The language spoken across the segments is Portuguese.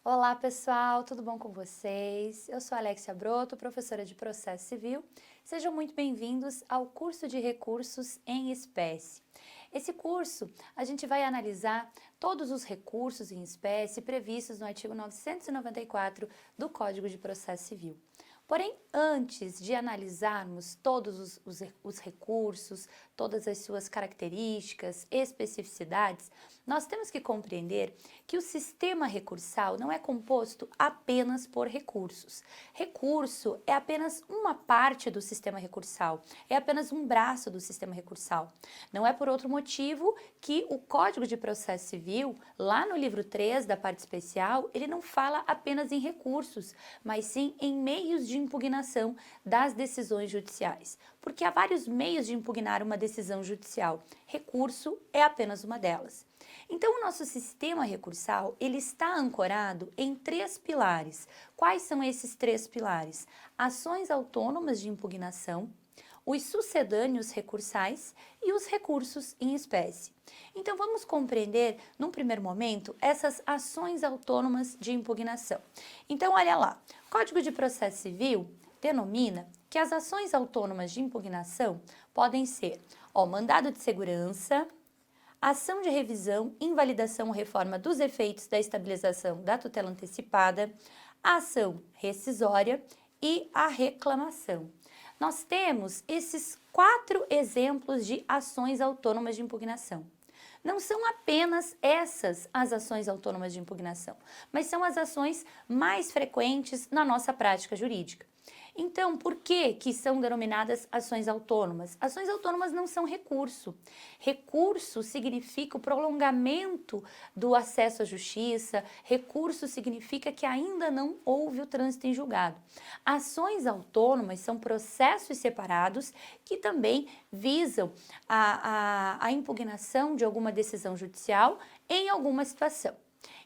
Olá pessoal, tudo bom com vocês? Eu sou Alexia Broto, professora de Processo Civil. Sejam muito bem-vindos ao curso de recursos em espécie. Esse curso a gente vai analisar todos os recursos em espécie previstos no artigo 994 do Código de Processo Civil. Porém, antes de analisarmos todos os recursos, todas as suas características, especificidades, nós temos que compreender que o sistema recursal não é composto apenas por recursos. Recurso é apenas uma parte do sistema recursal, é apenas um braço do sistema recursal. Não é por outro motivo que o Código de Processo Civil, lá no livro 3 da parte especial, ele não fala apenas em recursos, mas sim em meios de impugnação das decisões judiciais, porque há vários meios de impugnar uma decisão judicial. Recurso é apenas uma delas. Então, o nosso sistema recursal, ele está ancorado em 3 pilares. Quais são esses 3 pilares? Ações autônomas de impugnação, os sucedâneos recursais e os recursos em espécie. Então, vamos compreender, num primeiro momento, essas ações autônomas de impugnação. Então, olha lá, o Código de Processo Civil denomina que as ações autônomas de impugnação podem ser mandado de segurança, ação de revisão, invalidação ou reforma dos efeitos da estabilização da tutela antecipada, a ação rescisória e a reclamação. Nós temos esses 4 exemplos de ações autônomas de impugnação. Não são apenas essas as ações autônomas de impugnação, mas são as ações mais frequentes na nossa prática jurídica. Então, por que são denominadas ações autônomas? Ações autônomas não são recurso. Recurso significa o prolongamento do acesso à justiça, recurso significa que ainda não houve o trânsito em julgado. Ações autônomas são processos separados que também visam a impugnação de alguma decisão judicial em alguma situação.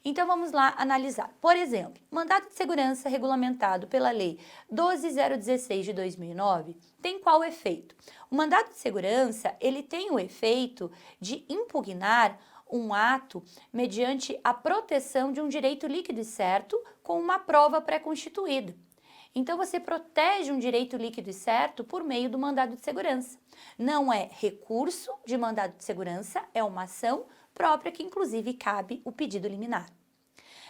Então, vamos lá analisar. Por exemplo, mandado de segurança regulamentado pela Lei 12.016 de 2009 tem qual efeito? O mandado de segurança, ele tem o efeito de impugnar um ato mediante a proteção de um direito líquido e certo com uma prova pré-constituída. Então, você protege um direito líquido e certo por meio do mandado de segurança. Não é recurso de mandado de segurança, é uma ação própria que, inclusive, cabe o pedido liminar.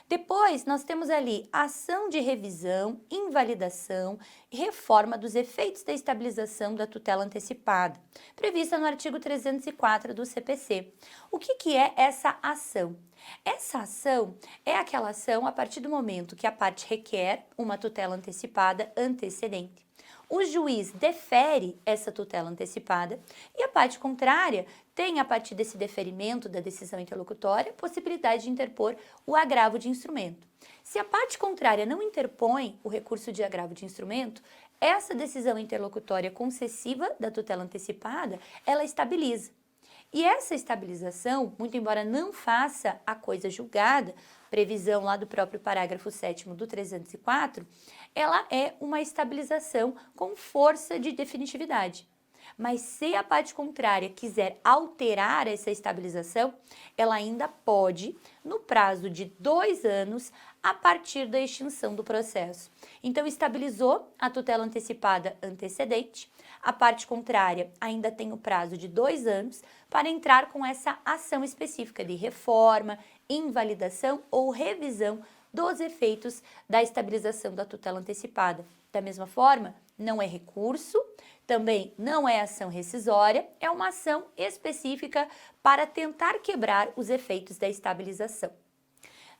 Depois, nós temos ali ação de revisão, invalidação e reforma dos efeitos da estabilização da tutela antecipada, prevista no artigo 304 do CPC. O que é essa ação? Essa ação é aquela ação a partir do momento que a parte requer uma tutela antecipada antecedente. O juiz defere essa tutela antecipada e a parte contrária tem, a partir desse deferimento da decisão interlocutória, possibilidade de interpor o agravo de instrumento. Se a parte contrária não interpõe o recurso de agravo de instrumento, essa decisão interlocutória concessiva da tutela antecipada, ela estabiliza. E essa estabilização, muito embora não faça a coisa julgada, previsão lá do próprio parágrafo 7º do 304, ela é uma estabilização com força de definitividade. Mas se a parte contrária quiser alterar essa estabilização, ela ainda pode, no prazo de 2 anos, a partir da extinção do processo. Então, estabilizou a tutela antecipada antecedente, a parte contrária ainda tem o prazo de 2 anos para entrar com essa ação específica de reforma, invalidação ou revisão dos efeitos da estabilização da tutela antecipada. Da mesma forma, não é recurso, também não é ação rescisória, é uma ação específica para tentar quebrar os efeitos da estabilização.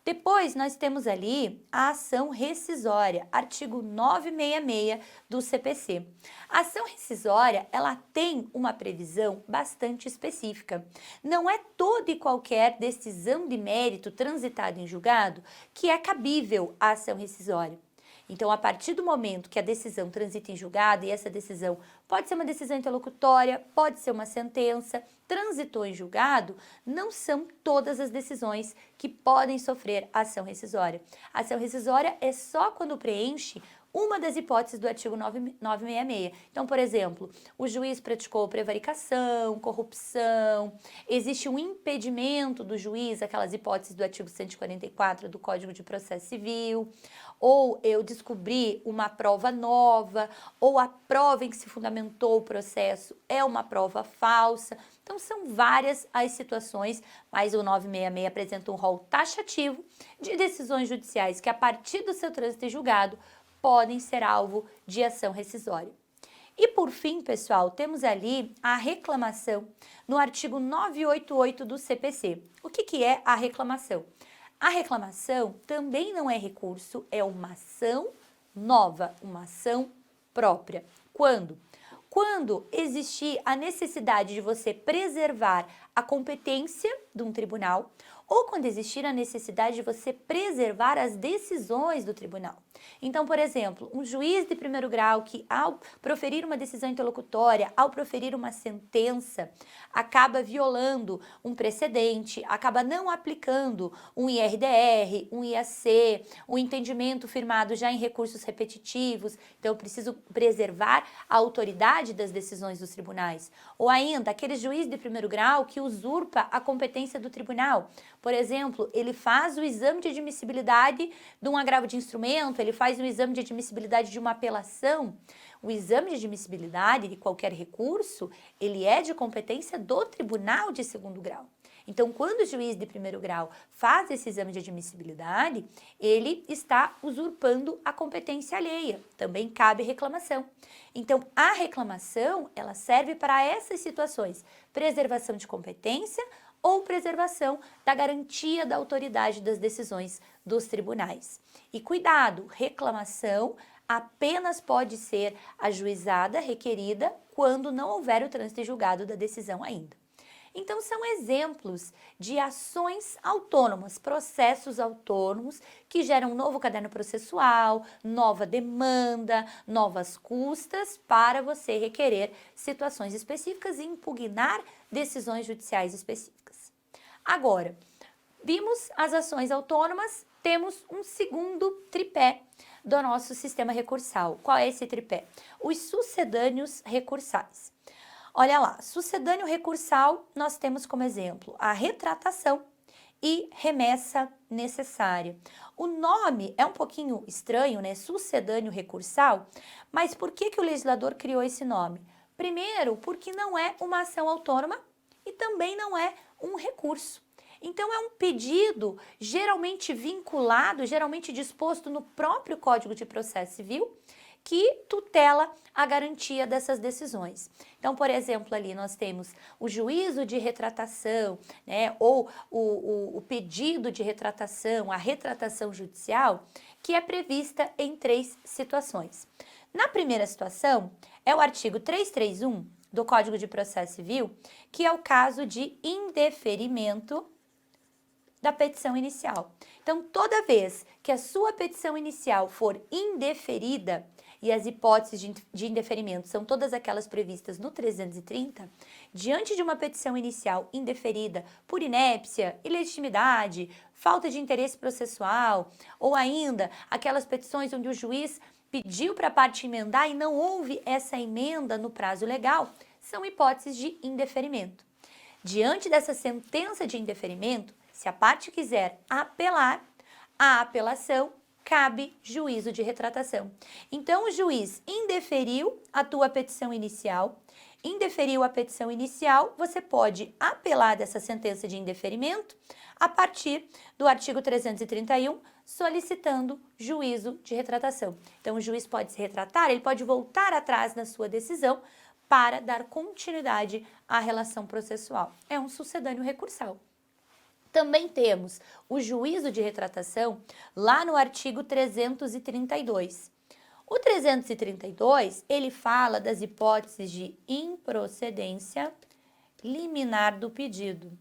Depois, nós temos ali a ação rescisória, artigo 966 do CPC. A ação rescisória, ela tem uma previsão bastante específica. Não é toda e qualquer decisão de mérito transitada em julgado que é cabível a ação rescisória. Então, a partir do momento que a decisão transita em julgado, e essa decisão pode ser uma decisão interlocutória, pode ser uma sentença, transitou em julgado, não são todas as decisões que podem sofrer ação rescisória. A ação rescisória é só quando preenche uma das hipóteses do artigo 966. Então, por exemplo, o juiz praticou prevaricação, corrupção, existe um impedimento do juiz, aquelas hipóteses do artigo 144 do Código de Processo Civil, ou eu descobri uma prova nova, ou a prova em que se fundamentou o processo é uma prova falsa. Então, são várias as situações, mas o 966 apresenta um rol taxativo de decisões judiciais que, a partir do seu trânsito em julgado, podem ser alvo de ação rescisória. E, por fim, pessoal, temos ali a reclamação no artigo 988 do CPC. O que é a reclamação? A reclamação também não é recurso, é uma ação nova, uma ação própria. Quando? Quando existir a necessidade de você preservar a competência de um tribunal ou quando existir a necessidade de você preservar as decisões do tribunal. Então, por exemplo, um juiz de primeiro grau que, ao proferir uma decisão interlocutória, ao proferir uma sentença, acaba violando um precedente, acaba não aplicando um IRDR, um IAC, um entendimento firmado já em recursos repetitivos. Então, eu preciso preservar a autoridade das decisões dos tribunais. Ou ainda, aquele juiz de primeiro grau que usurpa a competência do tribunal. Por exemplo, ele faz o exame de admissibilidade de um agravo de instrumento, ele faz o exame de admissibilidade de uma apelação. O exame de admissibilidade de qualquer recurso, ele é de competência do tribunal de segundo grau. Então, quando o juiz de primeiro grau faz esse exame de admissibilidade, ele está usurpando a competência alheia. Também cabe reclamação. Então, a reclamação, ela serve para essas situações: preservação de competência ou preservação da garantia da autoridade das decisões dos tribunais. E cuidado, reclamação apenas pode ser ajuizada, requerida, quando não houver o trânsito em julgado da decisão ainda. Então, são exemplos de ações autônomas, processos autônomos que geram um novo caderno processual, nova demanda, novas custas para você requerer situações específicas e impugnar decisões judiciais específicas. Agora, vimos as ações autônomas, temos um segundo tripé do nosso sistema recursal. Qual é esse tripé? Os sucedâneos recursais. Olha lá, sucedâneo recursal, nós temos como exemplo a retratação e remessa necessária. O nome é um pouquinho estranho, né? Sucedâneo recursal, mas por que o legislador criou esse nome? Primeiro, porque não é uma ação autônoma e também não é um recurso. Então, é um pedido geralmente vinculado, geralmente disposto no próprio Código de Processo Civil, que tutela a garantia dessas decisões. Então, por exemplo, ali nós temos o juízo de retratação, né, ou o pedido de retratação, a retratação judicial, que é prevista em 3 situações. Na primeira situação, é o artigo 331 do Código de Processo Civil, que é o caso de indeferimento da petição inicial. Então, toda vez que a sua petição inicial for indeferida, e as hipóteses de indeferimento são todas aquelas previstas no 330, diante de uma petição inicial indeferida por inépcia, ilegitimidade, falta de interesse processual, ou ainda aquelas petições onde o juiz pediu para a parte emendar e não houve essa emenda no prazo legal, são hipóteses de indeferimento. Diante dessa sentença de indeferimento, se a parte quiser apelar, a apelação cabe juízo de retratação. Então, o juiz indeferiu a tua petição inicial, você pode apelar dessa sentença de indeferimento a partir do artigo 331, solicitando juízo de retratação. Então, o juiz pode se retratar, ele pode voltar atrás na sua decisão para dar continuidade à relação processual. É um sucedâneo recursal. Também temos o juízo de retratação lá no artigo 332. O 332, ele fala das hipóteses de improcedência liminar do pedido.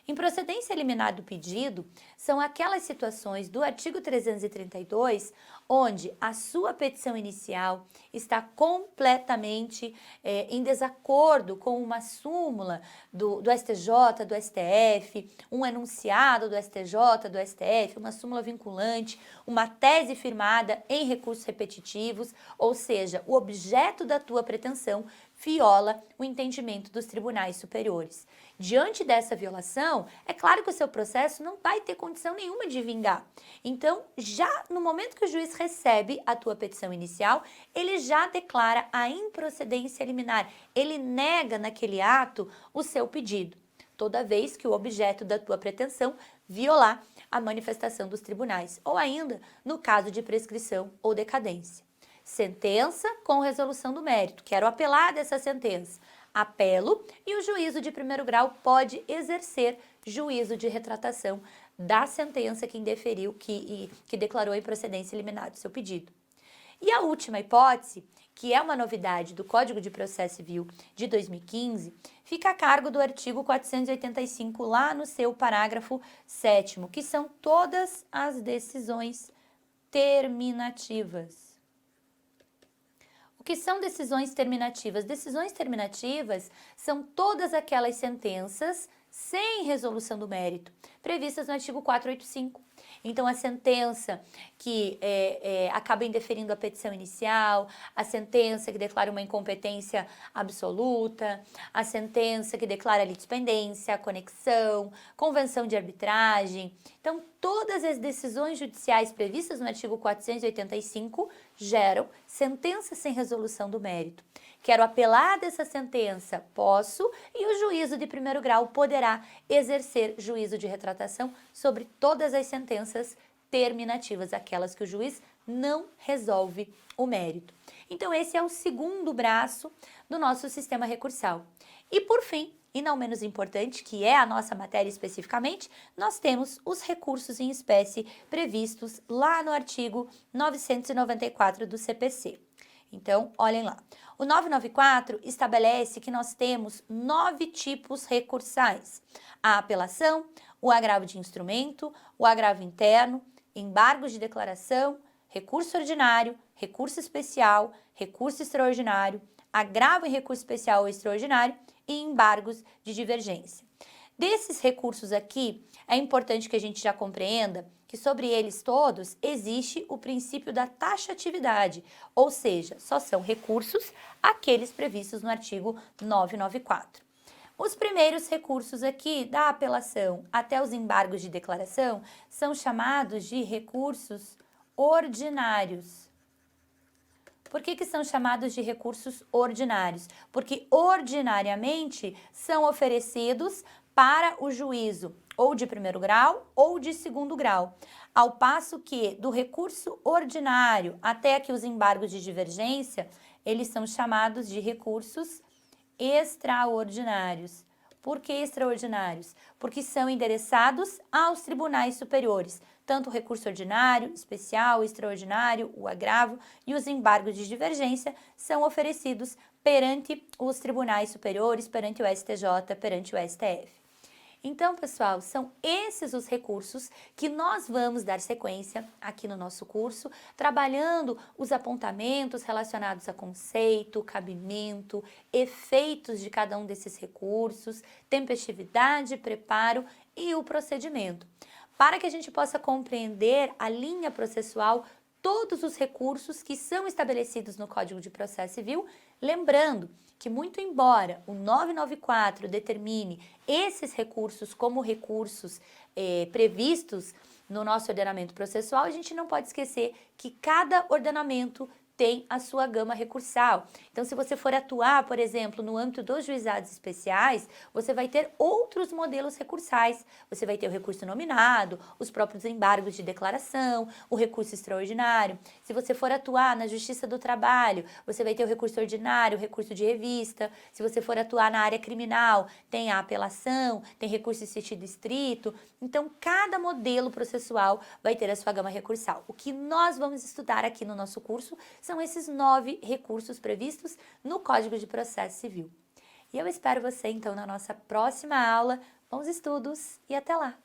Improcedência liminar do pedido são aquelas situações do artigo 332 onde a sua petição inicial está completamente em desacordo com uma súmula do STJ, do STF, um enunciado do STJ, do STF, uma súmula vinculante, uma tese firmada em recursos repetitivos, ou seja, o objeto da tua pretensão viola o entendimento dos tribunais superiores. Diante dessa violação, é claro que o seu processo não vai ter condição nenhuma de vingar. Então, já no momento que o juiz recebe a tua petição inicial, ele já declara a improcedência liminar. Ele nega naquele ato o seu pedido, toda vez que o objeto da tua pretensão violar a manifestação dos tribunais, ou ainda no caso de prescrição ou decadência. Sentença com resolução do mérito. Quero apelar dessa sentença. Apelo e o juízo de primeiro grau pode exercer juízo de retratação da sentença que indeferiu, que declarou a improcedência liminar do seu pedido. E a última hipótese, que é uma novidade do Código de Processo Civil de 2015, fica a cargo do artigo 485, lá no seu parágrafo 7º, que são todas as decisões terminativas. O que são decisões terminativas? Decisões terminativas são todas aquelas sentenças sem resolução do mérito, previstas no artigo 485. Então, a sentença que acaba indeferindo a petição inicial, a sentença que declara uma incompetência absoluta, a sentença que declara a litispendência, a conexão, convenção de arbitragem. Então, todas as decisões judiciais previstas no artigo 485 geram sentença sem resolução do mérito. Quero apelar dessa sentença, posso, e o juízo de primeiro grau poderá exercer juízo de retratação sobre todas as sentenças terminativas, aquelas que o juiz não resolve o mérito. Então, esse é o segundo braço do nosso sistema recursal. E, por fim, e não menos importante, que é a nossa matéria especificamente, nós temos os recursos em espécie previstos lá no artigo 994 do CPC. Então, olhem lá. O 994 estabelece que nós temos 9 tipos recursais: a apelação, o agravo de instrumento, o agravo interno, embargos de declaração, recurso ordinário, recurso especial, recurso extraordinário, agravo em recurso especial ou extraordinário e embargos de divergência. Desses recursos aqui, é importante que a gente já compreenda que sobre eles todos existe o princípio da taxatividade, ou seja, só são recursos aqueles previstos no artigo 994. Os primeiros recursos aqui da apelação até os embargos de declaração são chamados de recursos ordinários. Por que são chamados de recursos ordinários? Porque ordinariamente são oferecidos para o juízo ou de primeiro grau ou de segundo grau, ao passo que do recurso ordinário até que os embargos de divergência, eles são chamados de recursos extraordinários. Por que extraordinários? Porque são endereçados aos tribunais superiores, tanto o recurso ordinário, especial, extraordinário, o agravo e os embargos de divergência são oferecidos perante os tribunais superiores, perante o STJ, perante o STF. Então, pessoal, são esses os recursos que nós vamos dar sequência aqui no nosso curso, trabalhando os apontamentos relacionados a conceito, cabimento, efeitos de cada um desses recursos, tempestividade, preparo e o procedimento, para que a gente possa compreender a linha processual, todos os recursos que são estabelecidos no Código de Processo Civil, lembrando que, muito embora o 994 determine esses recursos como recursos previstos no nosso ordenamento processual, a gente não pode esquecer que cada ordenamento tem a sua gama recursal. Então, se você for atuar, por exemplo, no âmbito dos juizados especiais, você vai ter outros modelos recursais. Você vai ter o recurso nominado, os próprios embargos de declaração, o recurso extraordinário. Se você for atuar na Justiça do Trabalho, você vai ter o recurso ordinário, o recurso de revista. Se você for atuar na área criminal, tem a apelação, tem recurso em sentido estrito. Então, cada modelo processual vai ter a sua gama recursal. O que nós vamos estudar aqui no nosso curso são esses 9 recursos previstos no Código de Processo Civil. E eu espero você, então, na nossa próxima aula. Bons estudos e até lá!